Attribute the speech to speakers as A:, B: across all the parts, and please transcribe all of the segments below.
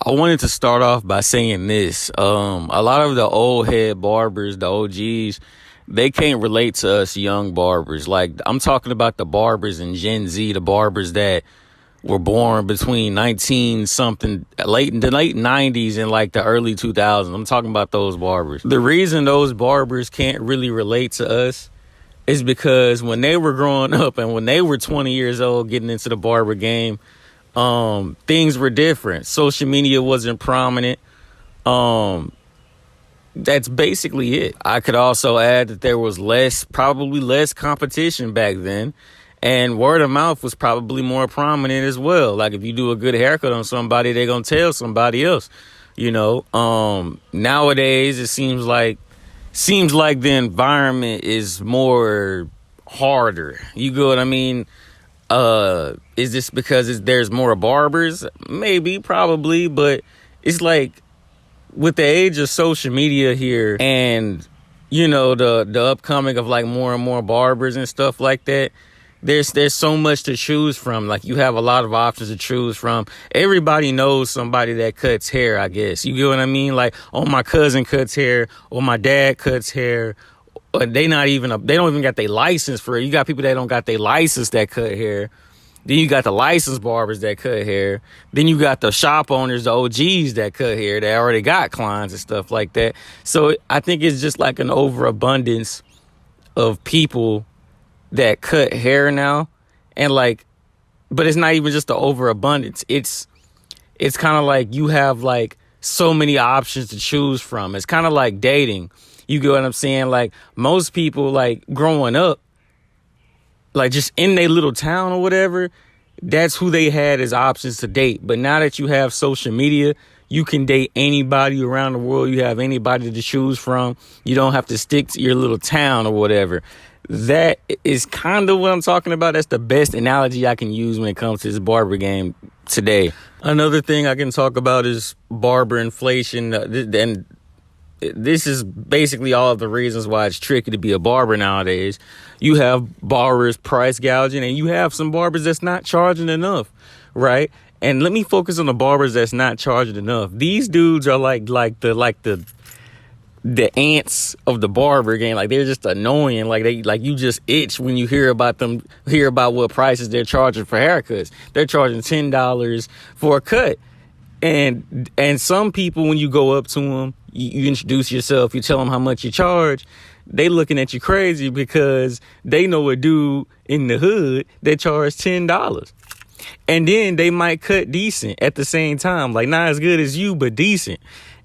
A: I wanted to start off by saying this. A lot of the old head barbers, the OGs, they can't relate to us young barbers. Like, I'm talking about the barbers in Gen Z, the barbers that were born between 19 something, the late 90s and like the early 2000s. I'm talking about those barbers. The reason those barbers can't really relate to us is because when they were growing up and when they were 20 years old getting into the barber game, things were different. Social media wasn't prominent. That's basically it. I could also add that there was probably less competition back then, and word of mouth was probably more prominent as well. Like, if you do a good haircut on somebody, they're gonna tell somebody else. Nowadays it seems like the environment is more harder. You get what I mean? Is this because there's more barbers? Maybe, probably, but it's like with the age of social media here and, the upcoming of like more and more barbers and stuff like that, there's so much to choose from. Like, you have a lot of options to choose from. Everybody knows somebody that cuts hair, I guess. You get what I mean? Like, oh, my cousin cuts hair, or my dad cuts hair. They don't even got their license for it. You got people that don't got their license that cut hair. Then you got the licensed barbers that cut hair. Then you got the shop owners, the OGs that cut hair, that already got clients and stuff like that. So I think it's just like an overabundance of people that cut hair now. And but it's not even just the overabundance. It's kind of like you have like so many options to choose from. It's kind of like dating. You get what I'm saying? Like, most people, like, growing up, like, just in their little town or whatever, that's who they had as options to date. But now that you have social media, you can date anybody around the world. You have anybody to choose from. You don't have to stick to your little town or whatever. That is kind of what I'm talking about. That's the best analogy I can use when it comes to this barber game today. Another thing I can talk about is barber inflation. And this is basically all of the reasons why it's tricky to be a barber nowadays. You have barbers price gouging, and you have some barbers that's not charging enough, right? And let me focus on the barbers that's not charging enough. These dudes are like the ants of the barber game. Like, they're just annoying. Like, you just itch when you hear about what prices they're charging for haircuts. They're charging $10 for a cut. And some people, when you go up to them, you introduce yourself, you tell them how much you charge, they looking at you crazy because they know a dude in the hood that charged $10. And then they might cut decent at the same time. Like, not as good as you, but decent.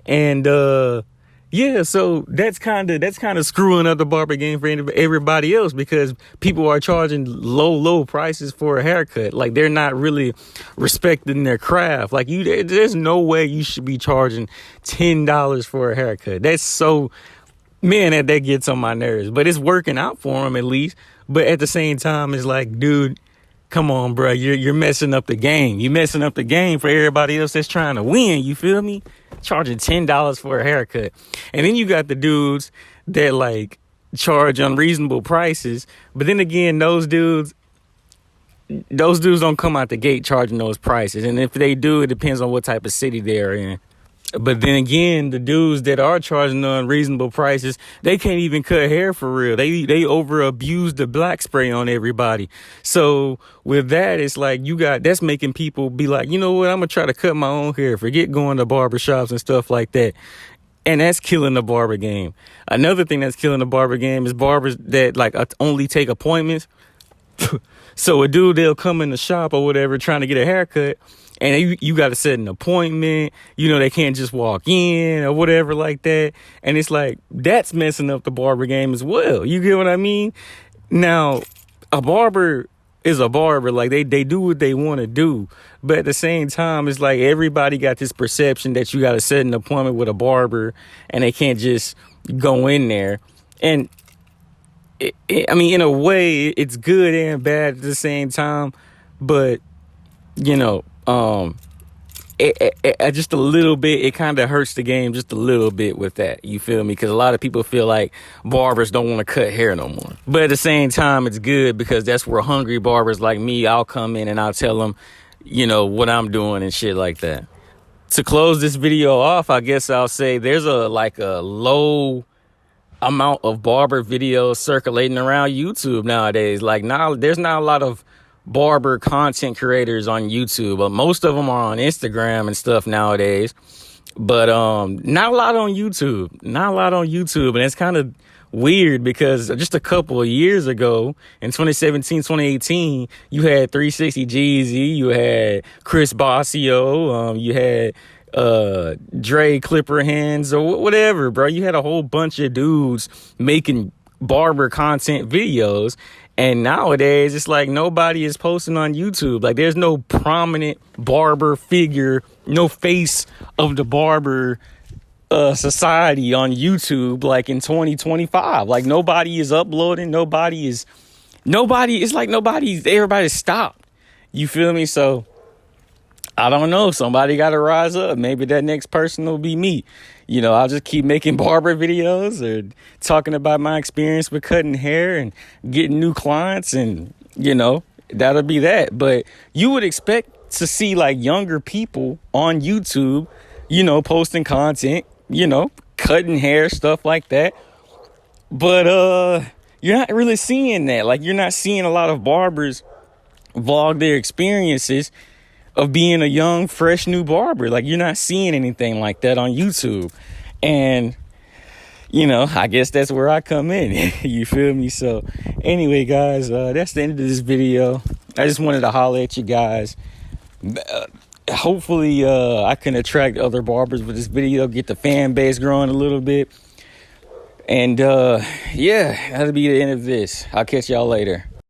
A: And, yeah, so that's kind of screwing up the barber game for everybody else, because people are charging low prices for a haircut. Like, they're not really respecting their craft. Like, there's no way you should be charging $10 for a haircut. That's so, man, that gets on my nerves. But it's working out for them at least. But at the same time, it's like, dude, come on, bro. You're messing up the game. You're messing up the game for everybody else that's trying to win. You feel me? Charging $10 for a haircut. And then you got the dudes that like charge unreasonable prices. But then again, those dudes don't come out the gate charging those prices. And if they do, it depends on what type of city they're in. But then again, the dudes that are charging the unreasonable prices, they can't even cut hair for real. They over abuse the black spray on everybody. So with that, it's like that's making people be like, you know what, I'm gonna try to cut my own hair. Forget going to barber shops and stuff like that. And that's killing the barber game. Another thing that's killing the barber game is barbers that like only take appointments. So a dude, they'll come in the shop or whatever trying to get a haircut, and you got to set an appointment. They can't just walk in or whatever like that. And it's like, that's messing up the barber game as well. You get what I mean? Now, a barber is a barber. Like, they do what they want to do. But at the same time, it's like everybody got this perception that you got to set an appointment with a barber and they can't just go in there. And I mean, in a way, it's good and bad at the same time. But, just a little bit, it kind of hurts the game just a little bit with that. You feel me? Because a lot of people feel like barbers don't want to cut hair no more. But at the same time, it's good because that's where hungry barbers like me, I'll come in and I'll tell them, what I'm doing and shit like that. to close this video off, I guess I'll say there's a low amount of barber videos circulating around YouTube nowadays. Like now, there's not a lot of barber content creators on YouTube, but most of them are on Instagram and stuff nowadays. But not a lot on YouTube. Not a lot on YouTube, and it's kind of weird because just a couple of years ago, in 2017, 2018, you had 360 Jeezy, you had Chris Bossio, you had Dre Clipper Hands or whatever, bro. You had a whole bunch of dudes making barber content videos. And nowadays, it's like nobody is posting on YouTube. Like there's no prominent barber figure, no face of the barber society on YouTube like in 2025. Like nobody is uploading. Everybody's stopped. You feel me? So I don't know. Somebody got to rise up. Maybe that next person will be me. You know, I'll just keep making barber videos or talking about my experience with cutting hair and getting new clients. And, you know, that'll be that. But you would expect to see like younger people on YouTube, you know, posting content, you know, cutting hair, stuff like that. But you're not really seeing that. Like you're not seeing a lot of barbers vlog their experiences of being a young, fresh, new barber. Like you're not seeing anything like that on YouTube. And, you know, I guess that's where I come in. You feel me? So anyway, guys, that's the end of this video. I just wanted to holler at you guys. Hopefully, I can attract other barbers with this video, get the fan base growing a little bit. And, yeah, that'll be the end of this. I'll catch y'all later.